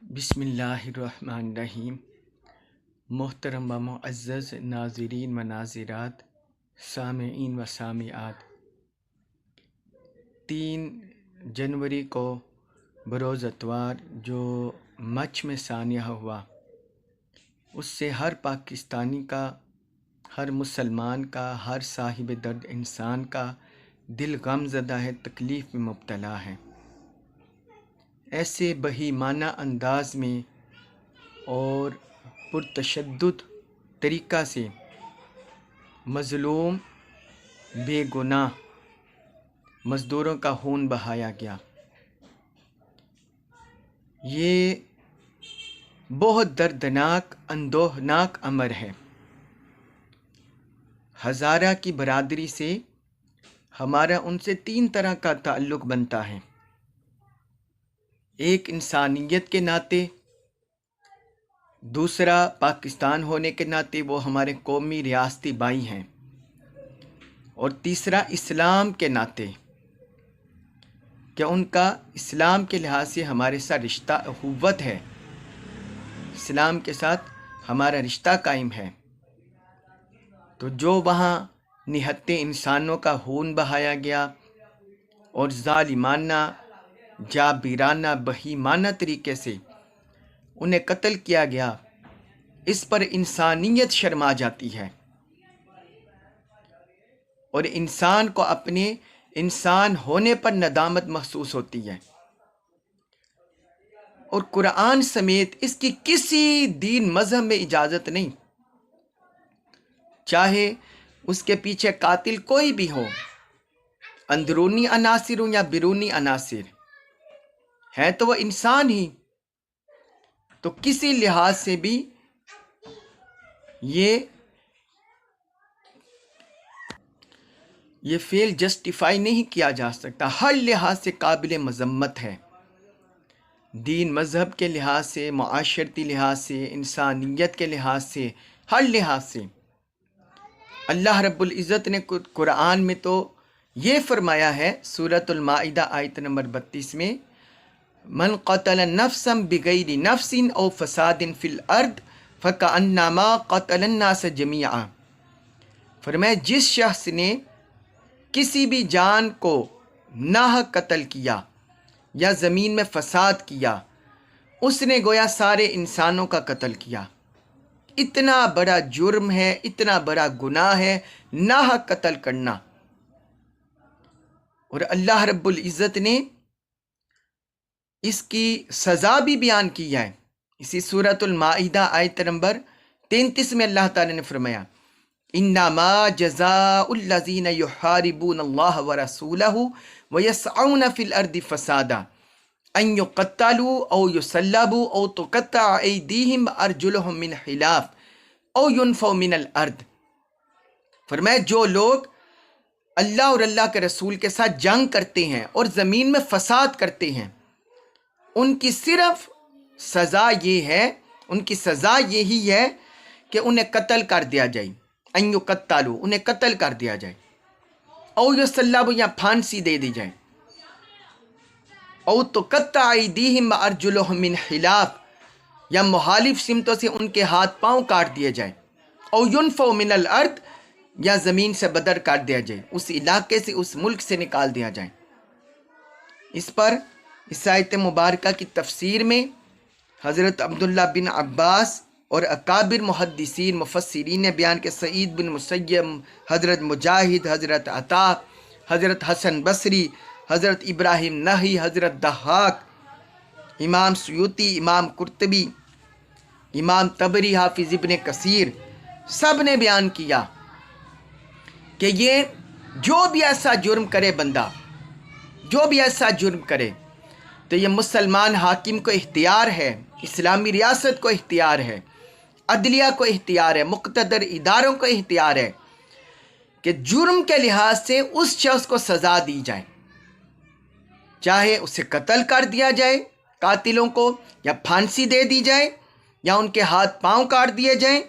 बिस्मिल्लाहिर्रहमानिर्रहीम। मोहतरम व मुअज़्ज़ज़ नाज़रीन व नाज़िरात, सामिईन व सामिआत, 3 जनवरी को बरोज़ अतवार जो मच में सानिया हुआ, उससे हर पाकिस्तानी का, हर मुसलमान का, हर साहिब दर्द इंसान का दिल गमज़दा है, तकलीफ़ में मुब्तला है। ऐसे बहीमाना अंदाज में और पुरतशद्दुद तरीक़ा से मज़लूम बेगुनाह मज़दूरों का खून बहाया गया। ये बहुत दर्दनाक, अंदोहनाक अमर है। हज़ारा की बरादरी से हमारा उनसे 3 तरह का ताल्लुक़ बनता है। एक इंसानियत के नाते, दूसरा पाकिस्तान होने के नाते वो हमारे कौमी रियासती भाई हैं, और तीसरा इस्लाम के नाते कि उनका इस्लाम के लिहाज से हमारे साथ रिश्ता अखुव्वत है, इस्लाम के साथ हमारा रिश्ता कायम है। तो जो वहाँ निहत्ते इंसानों का खून बहाया गया और ज़ालिमाना, जाबिराना, बहीमाना तरीके से उन्हें कत्ल किया गया, इस पर इंसानियत शर्मा जाती है और इंसान को अपने इंसान होने पर नदामत महसूस होती है। और कुरान समेत इसकी किसी दीन मज़हब में इजाज़त नहीं, चाहे उसके पीछे कातिल कोई भी हो, अंदरूनी अनासिर हो या बिरूनी अनासिर, है तो वह इंसान ही। तो किसी लिहाज से भी ये फेल जस्टिफाई नहीं किया जा सकता, हर लिहाज से काबिल मज़म्मत है। दीन मज़हब के लिहाज से, मुआशरती लिहाज से, इंसानियत के लिहाज से, हर लिहाज से। अल्लाह रब्बुल इज़्ज़त ने कुरान में तो ये फरमाया है, सूरतुल माइदा आयत नंबर 32 में, मन क़तल नफ्सन बिगैरि नफ्सिन औ फ़सादिन फ़िल अर्द फ़कअन्नमा क़तलन नास जमीआ। फरमाया जिस शख्स ने किसी भी जान को नाहक कत्ल किया या ज़मीन में फ़साद किया, उसने गोया सारे इंसानों का कत्ल किया। इतना बड़ा जुर्म है, इतना बड़ा गुनाह है नाहक कत्ल करना। और अल्लाह रब्बुल इज़्ज़त ने इसकी सज़ा भी बयान की है। इसी सूरतुल माइदा आयत नंबर 33 में अल्लाह ताला ने फरमाया, इन्नमा जज़ाउल लज़ीना युहारिबूनल्लाह व रसूलहु व यसअउन फ़िल अर्दि फ़सादा अन युक़त्तलू औ युसल्लबू औ तुक़त्तअ अयदीहिम व अर्जुलुहुम मिन खिलाफ औ युनफ़ौ मिनल अर्द। फरमाया जो लोग अल्लाह और अल्लाह के रसूल के साथ जंग करते हैं और ज़मीन में फ़साद करते हैं, उनकी सिर्फ सज़ा ये है, उनकी सज़ा यही है कि उन्हें कत्ल कर दिया जाए, अन युक़त्तलू, उन्हें कत्ल कर दिया जाए, औ युसल्लबू, या फांसी दे दी जाए, औ तुक़त्तअ अयदीहिम व अर्जुलुहुम मिन खिलाफ, या मुखालिफ सिमतों से उनके हाथ पाँव काट दिए जाए, औ युनफ़ौ मिनल अर्द, या ज़मीन से बदर कर दिया जाए, उस इलाके से, उस मुल्क से निकाल दिया जाए। इस पर इस आयत मुबारका की तफसीर में हज़रत अब्दुल्ला बिन अब्बास और अकाबिर मुहद्दिसीन मुफस्सिरीन ने बयान के, सईद बिन मुसय्यब, हज़रत मुजाहिद, हज़रत अता, हज़रत हसन बसरी, हज़रत इब्राहिम नही, हज़रत दहाक, इमाम सुयूती, इमाम कुर्तबी, इमाम तबरी, हाफिज़ इब्न कसीर, सब ने बयान किया कि ये जो भी ऐसा जुर्म करे बंदा, जो भी ऐसा जुर्म करे, तो ये मुसलमान हाकिम को इख्तियार है, इस्लामी रियासत को इख्तियार है, अदलिया को इख्तियार है, मुक़्तदर इदारों को इख्तियार है कि जुर्म के लिहाज से उस शख्स को सज़ा दी जाए, चाहे उसे कत्ल कर दिया जाए कातिलों को, या फांसी दे दी जाए, या उनके हाथ पाँव काट दिए जाए,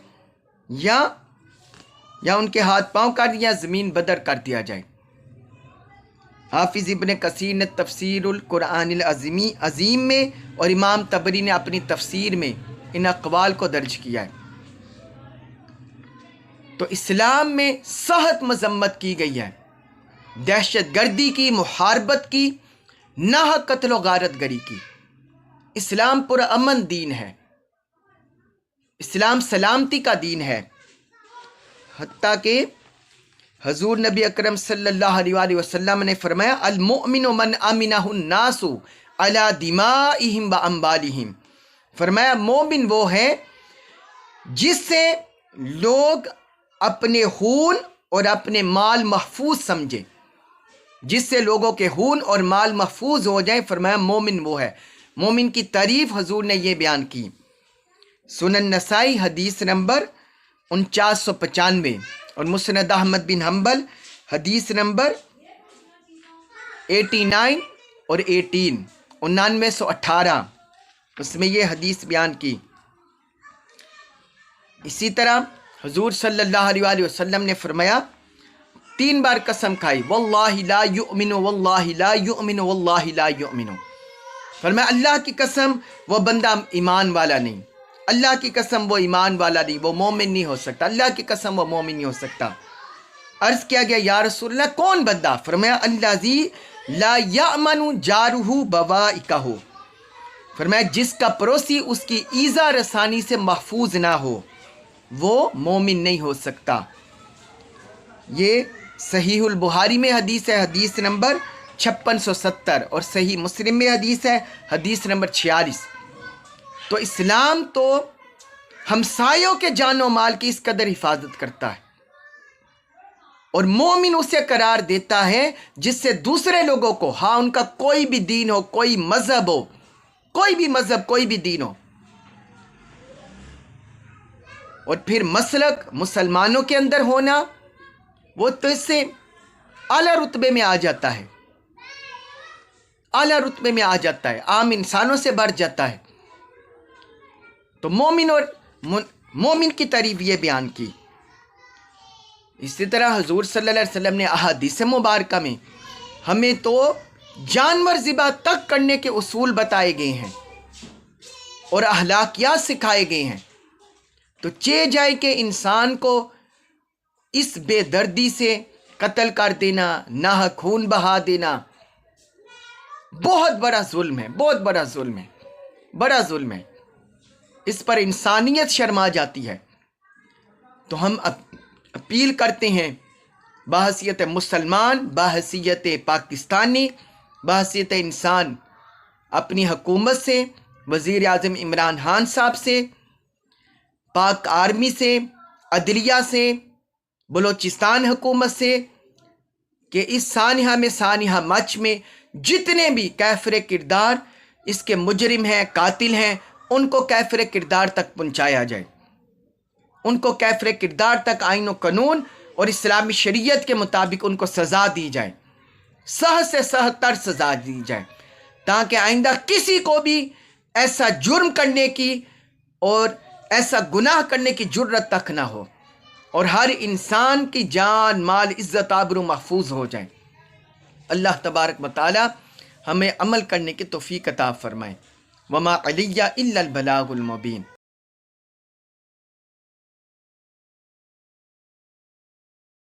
या उनके हाथ पाँव काट दिया, ज़मीन बदर कर दिया जाए। حافظ ابن کثیر نے تفسیر القرآن عظیم میں اور امام طبری نے اپنی تفسیر میں ان اقوال کو درج کیا ہے۔ تو اسلام میں سخت مذمت کی گئی ہے دہشت گردی کی، محاربت کی، ناحق قتل و غارت گری کی۔ اسلام پرامن دین ہے، اسلام سلامتی کا دین ہے، حتیٰ کہ حضور نبی اکرم صلی اللہ علیہ وآلہ وسلم نے فرمایا المؤمن من امنہ الناس علی دمائہم و اموالہم، فرمایا مومن وہ ہے جس سے لوگ اپنے خون اور اپنے مال محفوظ سمجھے، جس سے لوگوں کے خون اور مال محفوظ ہو جائیں، فرمایا مومن وہ ہے۔ مومن کی تعریف حضور نے یہ بیان کی۔ سنن نسائی حدیث نمبر 4995 اور مسند احمد بن حنبل حدیث نمبر 89 اور 18 9918 اس میں یہ حدیث بیان کی۔ اسی طرح حضور صلی اللہ علیہ وآلہ وسلم نے فرمایا 3 بار قسم کھائی، واللہ لا یؤمن واللہ لا یؤمن واللہ لا یؤمن، فرمایا اللہ کی قسم وہ بندہ ایمان والا نہیں، اللہ کی قسم وہ ایمان والا نہیں، وہ مومن نہیں ہو سکتا، اللہ کی قسم وہ مومن نہیں ہو سکتا۔ عرض کیا گیا یا رسول اللہ کون بندہ؟ فرمایا الذی لا یأمن جارہ بوائقہ، فرمایا جس کا پڑوسی اس کی ایذا رسانی سے محفوظ نہ ہو وہ مومن نہیں ہو سکتا۔ یہ صحیح البخاری میں حدیث ہے، حدیث نمبر 5670 اور صحیح مسلم میں حدیث ہے، حدیث نمبر 46۔ تو اسلام تو ہمسایوں کے جان و مال کی اس قدر حفاظت کرتا ہے، اور مومن اسے قرار دیتا ہے جس سے دوسرے لوگوں کو، ہاں ان کا کوئی بھی دین ہو، کوئی مذہب ہو، کوئی بھی مذہب، کوئی بھی دین ہو، اور پھر مسلک مسلمانوں کے اندر ہونا، وہ تو اس سے اعلیٰ رتبے میں آ جاتا ہے، اعلیٰ رتبے میں آ جاتا ہے، عام انسانوں سے بڑھ جاتا ہے۔ تو مومن کی تعریف یہ بیان کی۔ اسی طرح حضور صلی اللہ علیہ وسلم نے احادیث مبارکہ میں ہمیں تو جانور ذبح تک کرنے کے اصول بتائے گئے ہیں اور اخلاقیات سکھائے گئے ہیں۔ تو چہ جائے کہ انسان کو اس بے دردی سے قتل کر دینا، ناحق خون بہا دینا بہت بڑا ظلم ہے، بہت بڑا ظلم ہے، بڑا ظلم ہے، اس پر انسانیت شرما جاتی ہے۔ تو ہم اپیل کرتے ہیں بحیثیت مسلمان، بحیثیت پاکستانی، بحیثیت انسان، اپنی حکومت سے، وزیر اعظم عمران خان صاحب سے، پاک آرمی سے، عدلیہ سے، بلوچستان حکومت سے، کہ اس سانحہ میں، سانحہ مچ میں جتنے بھی کافر کردار اس کے مجرم ہیں، قاتل ہیں، ان کو کافر کردار تک پہنچایا جائے، ان کو کافر کردار تک آئین و قانون اور اسلامی شریعت کے مطابق ان کو سزا دی جائے، سخت سے سخت تر سزا دی جائے، تاکہ آئندہ کسی کو بھی ایسا جرم کرنے کی اور ایسا گناہ کرنے کی جرت تک نہ ہو، اور ہر انسان کی جان، مال، عزت، آبرو محفوظ ہو جائے۔ اللہ تبارک و تعالی ہمیں عمل کرنے کی توفیق عطا فرمائے۔ وما علیہ الا البلاغ المبین۔